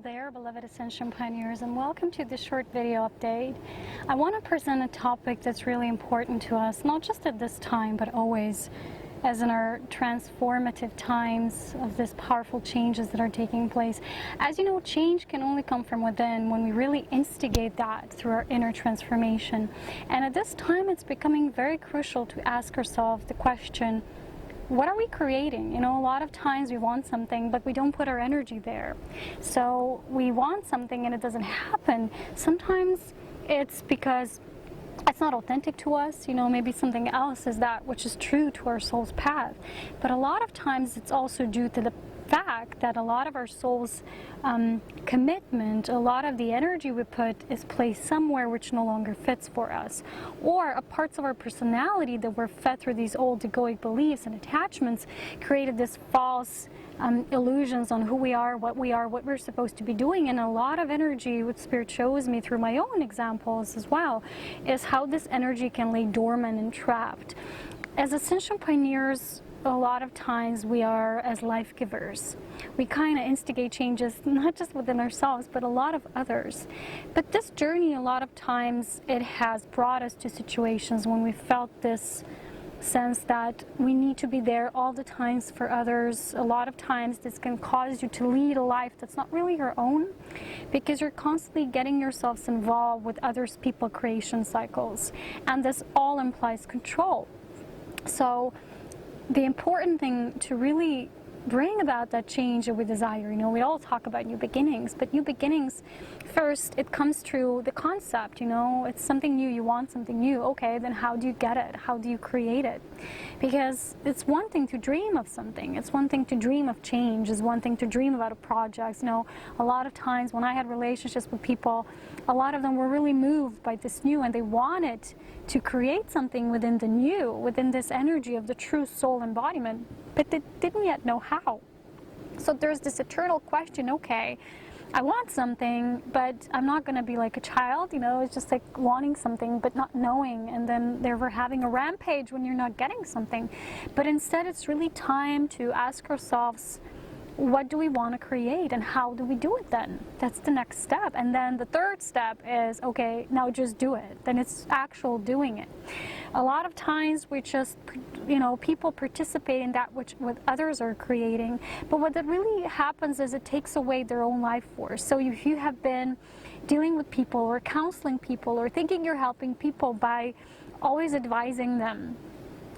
there, beloved Ascension Pioneers, and welcome to this short video update. I want to present a topic that's really important to us, not just at this time, but always, as in our transformative times of these powerful changes that are taking place. As you know, change can only come from within when we really instigate that through our inner transformation. And at this time, it's becoming very crucial to ask ourselves the question, what are we creating? You know, a lot of times we want something, but we don't put our energy there. So we want something and it doesn't happen. Sometimes it's because it's not authentic to us, you know, maybe something else is that which is true to our soul's path. But a lot of times it's also due to the fact that a lot of our soul's commitment, a lot of the energy we put is placed somewhere which no longer fits for us, or parts of our personality that were fed through these old egoic beliefs and attachments created this false illusions on who we are, what we're supposed to be doing. And a lot of energy, what Spirit shows me through my own examples as well, is how this energy can lay dormant and trapped. As Ascension Pioneers, a lot of times we are as life givers. We kind of instigate changes, not just within ourselves, but a lot of others. But this journey, a lot of times, it has brought us to situations when we felt this sense that we need to be there all the times for others. A lot of times this can cause you to lead a life that's not really your own, because you're constantly getting yourselves involved with others' people creation cycles. And this all implies control. So the important thing to really bring about that change that we desire, you know, we all talk about new beginnings, but new beginnings, first, it comes through the concept, you know, it's something new, you want something new, okay, then how do you get it? How do you create it? Because it's one thing to dream of something, it's one thing to dream of change, it's one thing to dream about a project. You know, a lot of times when I had relationships with people, a lot of them were really moved by this new and they wanted to create something within the new, within this energy of the true soul embodiment, but they didn't yet know how. So there's this eternal question, okay, I want something, but I'm not going to be like a child, you know, it's just like wanting something but not knowing, and then they're having a rampage when you're not getting something. But instead, it's really time to ask ourselves, what do we want to create and how do we do it then? That's the next step. And then the third step is, okay, now just do it. Then it's actual doing it. A lot of times we just, you know, people participate in that which what others are creating. But what that really happens is it takes away their own life force. So if you have been dealing with people or counseling people or thinking you're helping people by always advising them,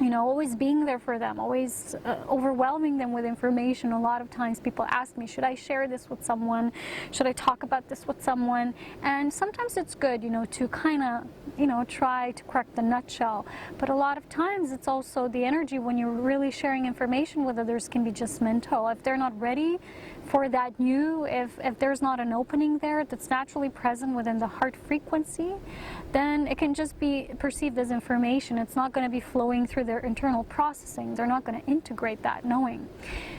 you know, always being there for them, always overwhelming them with information. A lot of times people ask me, should I share this with someone? Should I talk about this with someone? And sometimes it's good, you know, to kind of, you know, try to crack the nutshell. But a lot of times it's also the energy when you're really sharing information with others can be just mental. If they're not ready for that new, if there's not an opening there that's naturally present within the heart frequency, then it can just be perceived as information. It's not going to be flowing through their internal processing. They're not going to integrate that knowing.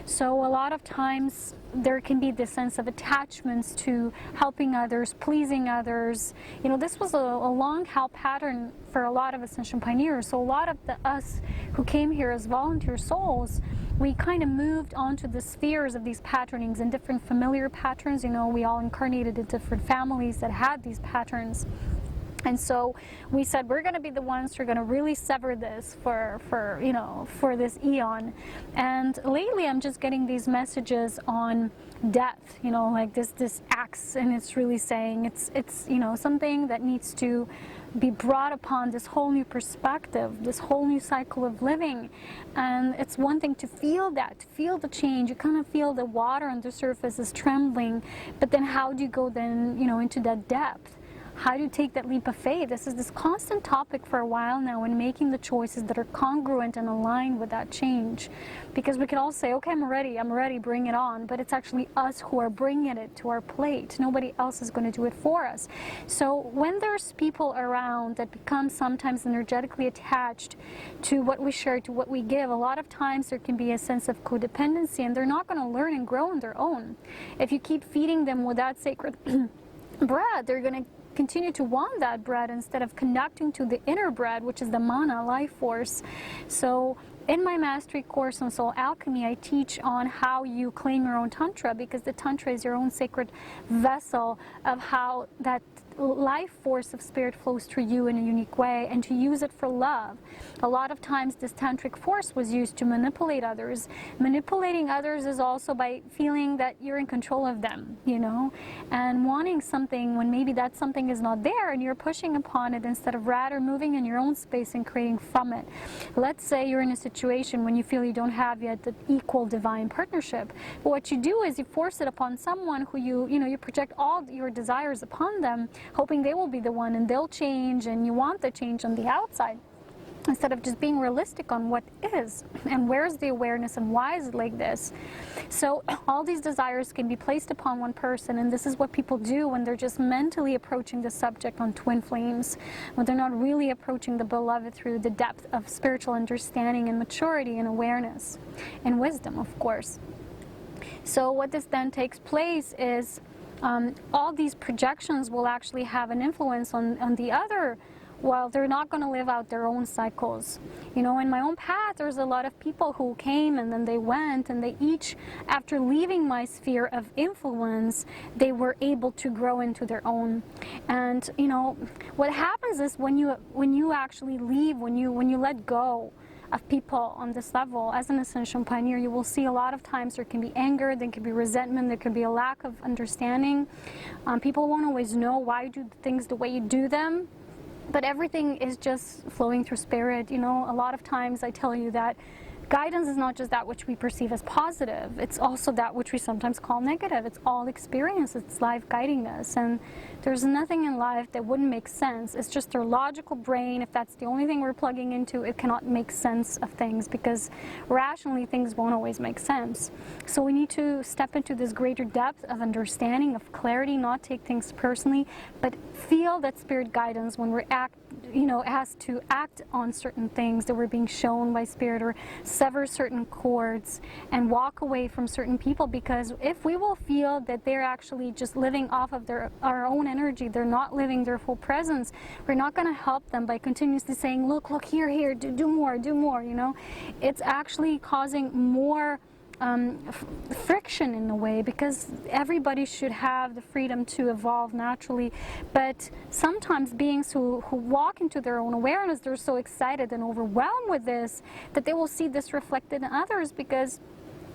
So a lot of times there can be this sense of attachments to helping others, pleasing others. You know, this was a long-held pattern for a lot of Ascension Pioneers. So a lot of us who came here as volunteer souls, we kind of moved onto the spheres of these patternings and different familiar patterns. You know, we all incarnated in different families that had these patterns. And so we said, we're going to be the ones who are going to really sever this for you know, for this eon. And lately I'm just getting these messages on death, you know, like this axe, and it's really saying it's you know, something that needs to be brought upon this whole new perspective, this whole new cycle of living. And it's one thing to feel that, to feel the change. You kind of feel the water on the surface is trembling, but then how do you go then, you know, into that depth? How do you take that leap of faith? This is this constant topic for a while now, in making the choices that are congruent and aligned with that change. Because we can all say, okay, I'm ready, bring it on. But it's actually us who are bringing it to our plate. Nobody else is going to do it for us. So when there's people around that become sometimes energetically attached to what we share, to what we give, a lot of times there can be a sense of codependency, and they're not going to learn and grow on their own. If you keep feeding them with that sacred bread, they're going to continue to want that bread instead of connecting to the inner bread, which is the mana, life force. So in my mastery course on soul alchemy, I teach on how you claim your own tantra, because the tantra is your own sacred vessel of how that life force of spirit flows through you in a unique way, and to use it for love. A lot of times this tantric force was used to manipulate others. Manipulating others is also by feeling that you're in control of them, you know, and wanting something when maybe that something is not there, and you're pushing upon it instead of rather moving in your own space and creating from it. Let's say you're in a situation when you feel you don't have yet the equal divine partnership. But what you do is you force it upon someone who you project all your desires upon them, hoping they will be the one and they'll change, and you want the change on the outside, instead of just being realistic on what is and where's the awareness and why is it like this. So all these desires can be placed upon one person, and this is what people do when they're just mentally approaching the subject on twin flames, when they're not really approaching the beloved through the depth of spiritual understanding and maturity and awareness and wisdom, of course. So what this then takes place is all these projections will actually have an influence on the other, while they're not going to live out their own cycles. You know, in my own path, there's a lot of people who came and then they went, and they each, after leaving my sphere of influence, they were able to grow into their own. And you know, what happens is when you actually leave, when you let go of people on this level, as an Ascension pioneer, you will see a lot of times there can be anger, there can be resentment, there can be a lack of understanding. People won't always know why you do things the way you do them, but everything is just flowing through spirit. You know, a lot of times I tell you that guidance is not just that which we perceive as positive, it's also that which we sometimes call negative. It's all experience, it's life guiding us, and there's nothing in life that wouldn't make sense. It's just our logical brain, if that's the only thing we're plugging into, it cannot make sense of things, because rationally things won't always make sense. So we need to step into this greater depth of understanding, of clarity, not take things personally, but feel that spirit guidance when we're asked to act on certain things that we're being shown by spirit, or sever certain cords and walk away from certain people. Because if we will feel that they're actually just living off of our own energy, they're not living their full presence, we're not going to help them by continuously saying, look here, do more, you know. It's actually causing more friction in a way, because everybody should have the freedom to evolve naturally. But sometimes beings who walk into their own awareness, they're so excited and overwhelmed with this that they will see this reflected in others, because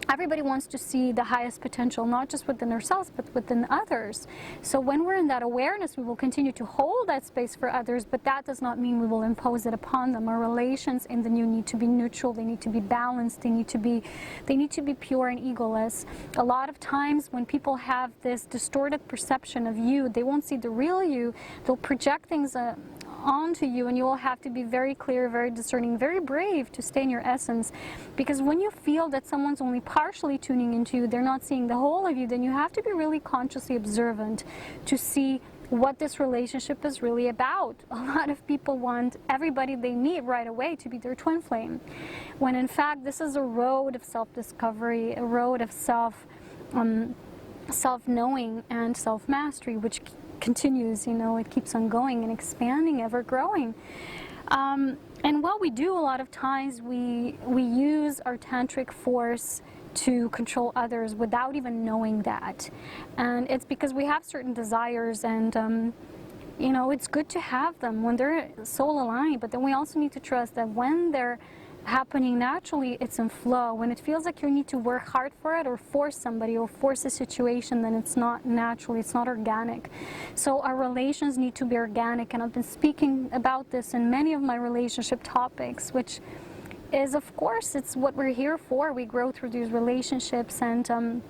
everybody wants to see the highest potential, not just within ourselves, but within others. So when we're in that awareness, we will continue to hold that space for others, but that does not mean we will impose it upon them. Our relations in the new need to be neutral, they need to be balanced, they need to be pure and egoless. A lot of times when people have this distorted perception of you, they won't see the real you, they'll project things onto you, and you will have to be very clear, very discerning, very brave to stay in your essence. Because when you feel that someone's only partially tuning into you, they're not seeing the whole of you, then you have to be really consciously observant to see what this relationship is really about. A lot of people want everybody they meet right away to be their twin flame, when in fact this is a road of self-discovery, a road of self-knowing and self-mastery, which continues, you know, it keeps on going and expanding, ever growing. And what we do a lot of times, we use our tantric force to control others without even knowing that. And it's because we have certain desires, and you know, it's good to have them when they're soul aligned, but then we also need to trust that when they're happening naturally, it's in flow. When it feels like you need to work hard for it, or force somebody, or force a situation, then it's not natural, it's not organic. So our relations need to be organic, and I've been speaking about this in many of my relationship topics, which is, of course, it's what we're here for. We grow through these relationships, and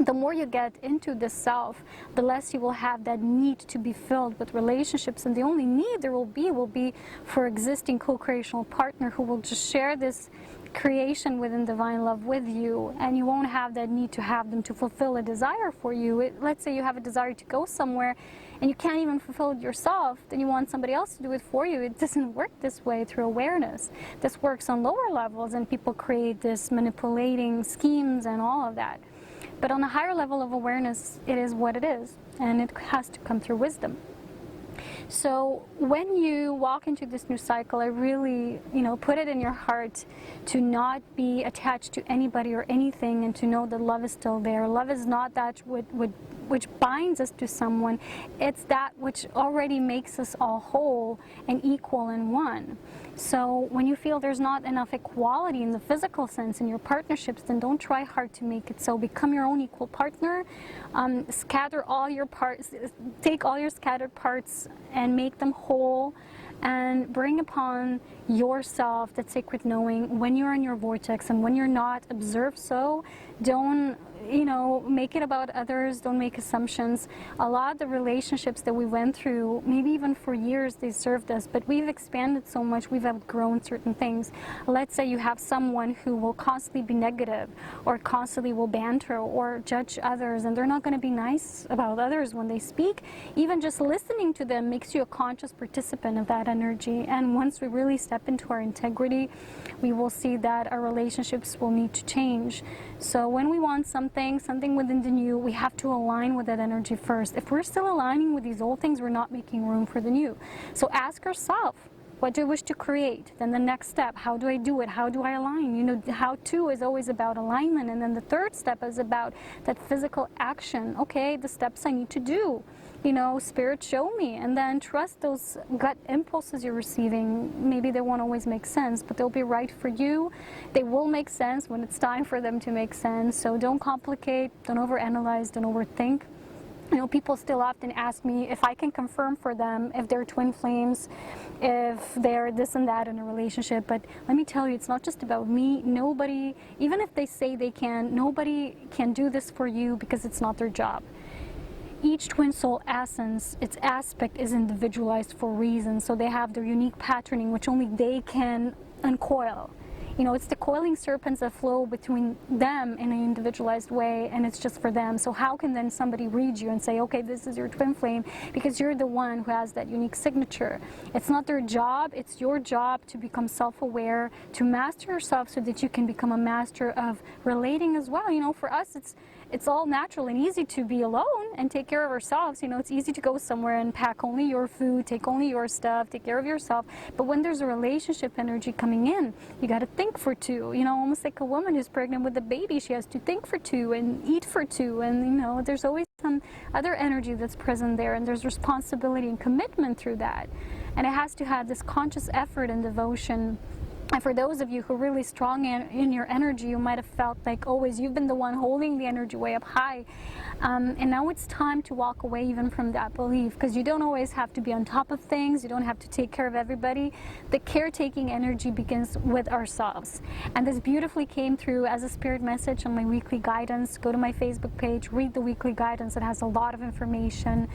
the more you get into the self, the less you will have that need to be filled with relationships, and the only need there will be for existing co-creational partner who will just share this creation within divine love with you, and you won't have that need to have them to fulfill a desire for you. Let's say you have a desire to go somewhere and you can't even fulfill it yourself, then you want somebody else to do it for you. It doesn't work this way through awareness. This works on lower levels, and people create this manipulating schemes and all of that. But on a higher level of awareness, it is what it is, and it has to come through wisdom. So when you walk into this new cycle, I really, put it in your heart to not be attached to anybody or anything, and to know that love is still there. Love is not that which binds us to someone. It's that which already makes us all whole and equal and one. So when you feel there's not enough equality in the physical sense in your partnerships, then don't try hard to make it so. Become your own equal partner. Scatter all your parts, take all your scattered parts and make them whole, and bring upon yourself that sacred knowing when you're in your vortex, and when you're not, observe. So don't make it about others. Don't make assumptions. A lot of the relationships that we went through, maybe even for years, they served us, but we've expanded so much, we've outgrown certain things. Let's say you have someone who will constantly be negative, or constantly will banter or judge others, and they're not going to be nice about others when they speak. Even just listening to them makes you a conscious participant of that energy. And once we really step into our integrity, we will see that our relationships will need to change. So when we want something within the new, we have to align with that energy first. If we're still aligning with these old things, we're not making room for the new. So ask yourself, what do I wish to create? Then the next step, how do I do it? How do I align? How to is always about alignment. And then the third step is about that physical action. Okay, the steps I need to do. Spirit, show me. And then trust those gut impulses you're receiving. Maybe they won't always make sense, but they'll be right for you. They will make sense when it's time for them to make sense. So don't complicate, don't overanalyze, don't overthink. People still often ask me if I can confirm for them if they're twin flames, if they're this and that in a relationship. But let me tell you, it's not just about me. Nobody, even if they say they can, nobody can do this for you, because it's not their job. Each twin soul essence, its aspect is individualized for a reason. So they have their unique patterning, which only they can uncoil. It's the coiling serpents that flow between them in an individualized way, and it's just for them. So how can then somebody read you and say, okay, this is your twin flame, because you're the one who has that unique signature? It's not their job. It's your job to become self-aware, to master yourself, so that you can become a master of relating as well. For us, it's all natural and easy to be alone and take care of ourselves. It's easy to go somewhere and pack only your food, take only your stuff, take care of yourself. But when there's a relationship energy coming in, you got to think for two. Almost like a woman who's pregnant with a baby, she has to think for two and eat for two. And there's always some other energy that's present there, and there's responsibility and commitment through that. And it has to have this conscious effort and devotion. And for those of you who are really strong in your energy, you might have felt like always you've been the one holding the energy way up high. And now it's time to walk away even from that belief, because you don't always have to be on top of things. You don't have to take care of everybody. The caretaking energy begins with ourselves. And this beautifully came through as a spirit message on my weekly guidance. Go to my Facebook page, read the weekly guidance. It has a lot of information.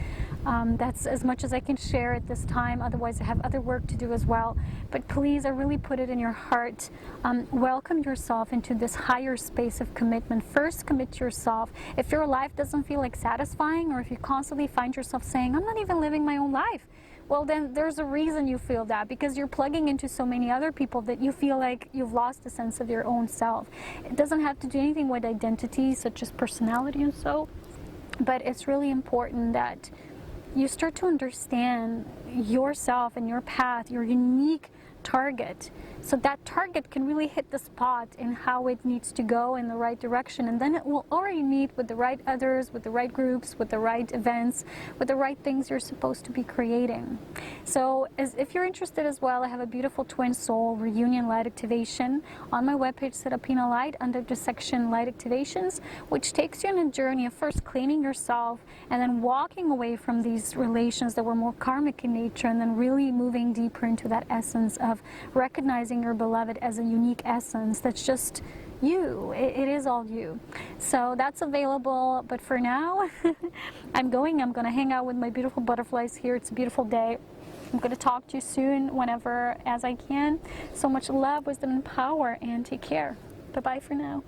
That's as much as I can share at this time. Otherwise, I have other work to do as well. But please, I really put it in your heart. Welcome yourself into this higher space of commitment. First, commit to yourself. If your life doesn't feel like satisfying, or if you constantly find yourself saying, I'm not even living my own life, well, then there's a reason you feel that, because you're plugging into so many other people that you feel like you've lost the sense of your own self. It doesn't have to do anything with identity, such as personality and so, but it's really important that you start to understand yourself and your path, your unique target, so that target can really hit the spot in how it needs to go in the right direction, and then it will already meet with the right others, with the right groups, with the right events, with the right things you're supposed to be creating. So if you're interested as well, I have a beautiful twin soul reunion light activation on my webpage, Serapina Light, under the section Light Activations, which takes you on a journey of first claiming yourself, and then walking away from these relations that were more karmic in nature, and then really moving deeper into that essence of recognizing your beloved as a unique essence that's just you. It is all you. So that's available, but for now I'm going to hang out with my beautiful butterflies here. It's a beautiful day. I'm going to talk to you soon, whenever as I can. So much love, wisdom, and power, and take care. Bye-bye for now.